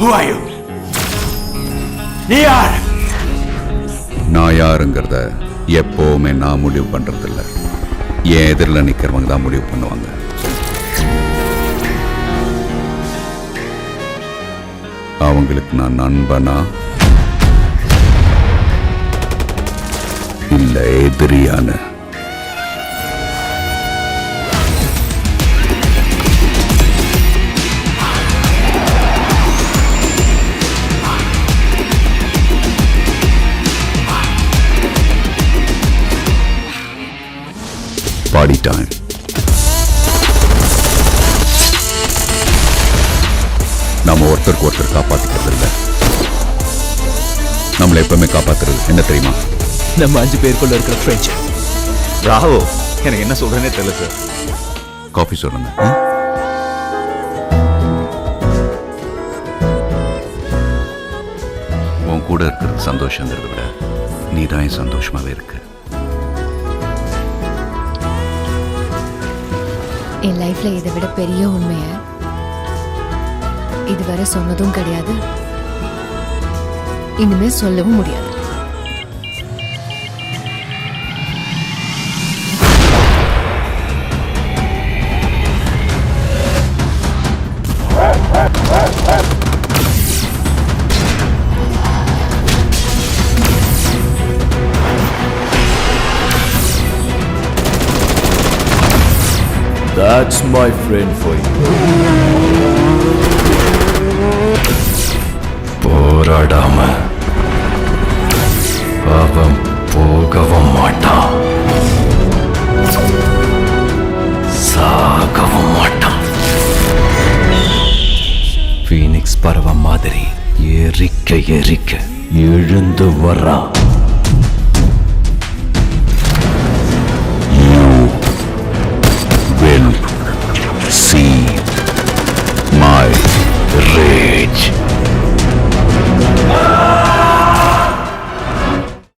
Who are you? நீ யார்? நான் யாருங்கிறத எப்பவுமே நான் முடிவு பண்றதில்ல. என் எதிரில் நிக்கிறவங்க தான் முடிவு பண்ணுவாங்க. அவங்களுக்கு நான் நண்பனா இல்ல எதிரியான? Party time. நாம ஒருத்தருக்கு ஒருத்தர் காப்பாத்திக்கிறது இல்லை. நம்மளை எப்பவுமே காப்பாத்துறது என்ன தெரியுமா? நம்ம 5 பேருக்குள்ள இருக்கிற ஃப்ரெண்ட்ஷிப். ராவோ, எனக்கு என்ன சொல்றேனே தெரியல சார். காஃபி சொல்லுங்க. உன் கூட இருக்கிறது சந்தோஷங்கிறத விட நீ தான் சந்தோஷமாவே இருக்கு. என் லைஃப்ல இதை விட பெரிய உண்மைய இதுவரை சொன்னதும் கிடையாது, இனிமே சொல்லவும் முடியாது. That's my friend for you. போராடாம அவன் போகவும் மாட்டான், சாகவும் மாட்டான். ஃபீனிக்ஸ் பறவை மாதிரி எரிக்க எரிக்க எழுந்து வர்றான்.